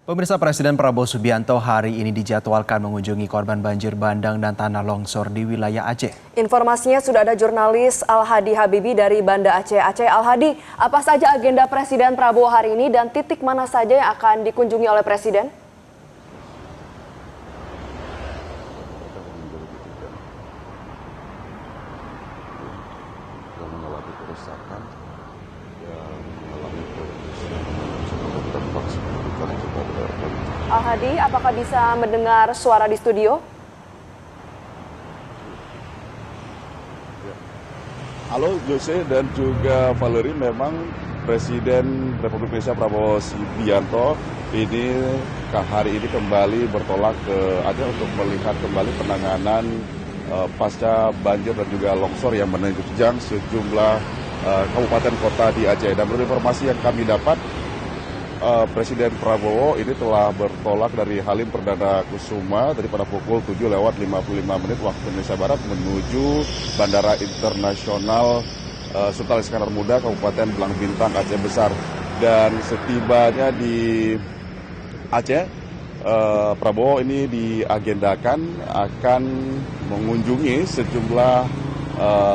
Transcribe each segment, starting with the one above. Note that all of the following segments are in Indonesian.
Pemirsa, Presiden Prabowo Subianto hari ini dijadwalkan mengunjungi korban banjir bandang dan tanah longsor di wilayah Aceh. Informasinya sudah ada jurnalis Al-Hadi Habibi dari Banda Aceh. Al-Hadi, apa saja agenda Presiden Prabowo hari ini dan titik mana saja yang akan dikunjungi oleh Presiden? Al-Hadi, apakah bisa mendengar suara di studio? Halo Jose dan juga Valerie, memang Presiden Republik Indonesia Prabowo Subianto ini hari ini kembali bertolak ke Aceh untuk melihat kembali penanganan pasca banjir dan juga longsor yang menerjang sejumlah kabupaten kota di Aceh. Dan menurut informasi yang kami dapat, Presiden Prabowo ini telah bertolak dari Halim Perdana Kusuma tadi pada pukul 7:55 waktu Indonesia Barat menuju Bandara Internasional Sultan Iskandar Muda, Kabupaten Belang Bintang, Aceh Besar. Dan setibanya di Aceh, Prabowo ini diagendakan akan mengunjungi sejumlah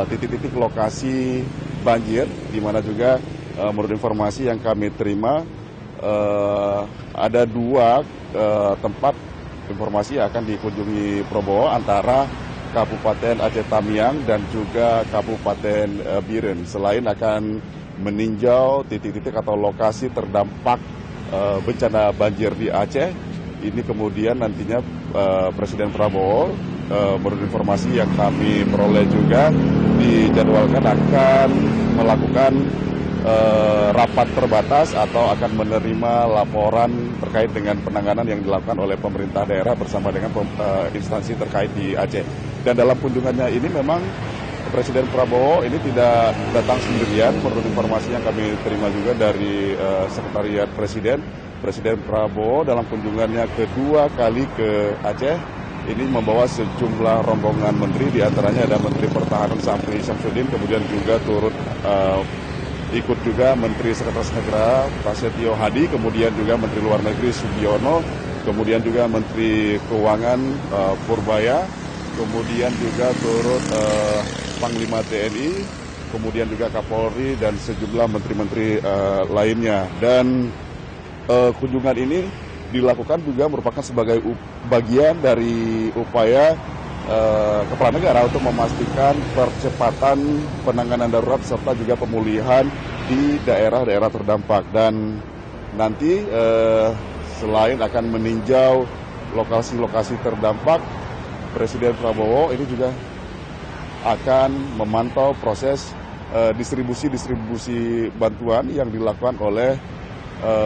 titik-titik lokasi banjir, di mana juga menurut informasi yang kami terima, ada dua tempat informasi yang akan dikunjungi Prabowo, antara Kabupaten Aceh Tamiang dan juga Kabupaten Biren. Selain akan meninjau titik-titik atau lokasi terdampak bencana banjir di Aceh, ini kemudian nantinya Presiden Prabowo, menurut informasi yang kami peroleh juga, dijadwalkan akan melakukan rapat terbatas atau akan menerima laporan terkait dengan penanganan yang dilakukan oleh pemerintah daerah bersama dengan instansi terkait di Aceh. Dan dalam kunjungannya ini memang Presiden Prabowo ini tidak datang sendirian. Menurut informasi yang kami terima juga dari Sekretariat Presiden, Presiden Prabowo dalam kunjungannya kedua kali ke Aceh ini membawa sejumlah rombongan menteri, diantaranya ada Menteri Pertahanan Syafri Syamsuddin, kemudian juga turut ikut juga Menteri Sekretaris Negara Prasetyo Hadi, kemudian juga Menteri Luar Negeri Sugiono, kemudian juga Menteri Keuangan Purbaya, kemudian juga turut Panglima TNI, kemudian juga Kapolri dan sejumlah menteri-menteri lainnya. Dan kunjungan ini dilakukan juga merupakan sebagai bagian dari upaya Kepala Negara untuk memastikan percepatan penanganan darurat serta juga pemulihan di daerah-daerah terdampak. Dan nanti selain akan meninjau lokasi-lokasi terdampak, Presiden Prabowo ini juga akan memantau proses distribusi bantuan yang dilakukan oleh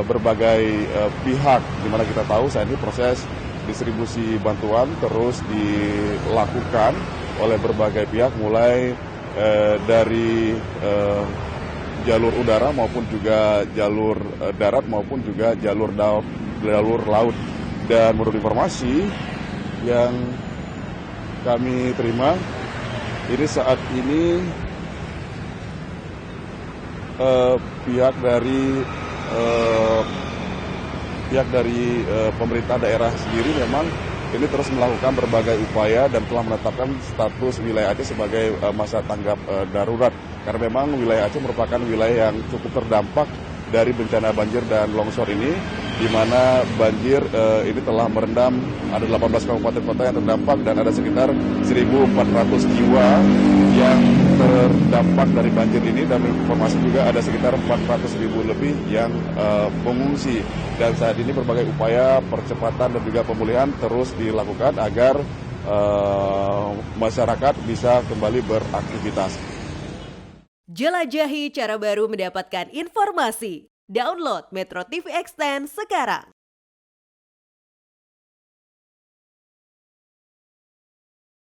berbagai pihak, di mana kita tahu saat ini proses distribusi bantuan terus dilakukan oleh berbagai pihak, mulai dari jalur udara maupun juga jalur darat maupun juga jalur laut. Dan menurut informasi yang kami terima, ini saat ini pihak dari pemerintah daerah sendiri memang ini terus melakukan berbagai upaya dan telah menetapkan status wilayah Aceh sebagai masa tanggap darurat. Karena memang wilayah Aceh merupakan wilayah yang cukup terdampak dari bencana banjir dan longsor ini, di mana banjir ini telah merendam, ada 18 kabupaten kota yang terdampak dan ada sekitar 1.400 jiwa yang terdampak dari banjir ini, dan informasi juga ada sekitar 400.000 lebih yang mengungsi. Dan saat ini berbagai upaya percepatan dan juga pemulihan terus dilakukan agar masyarakat bisa kembali beraktivitas. Jelajahi cara baru mendapatkan informasi. Download Metro TV Extend sekarang.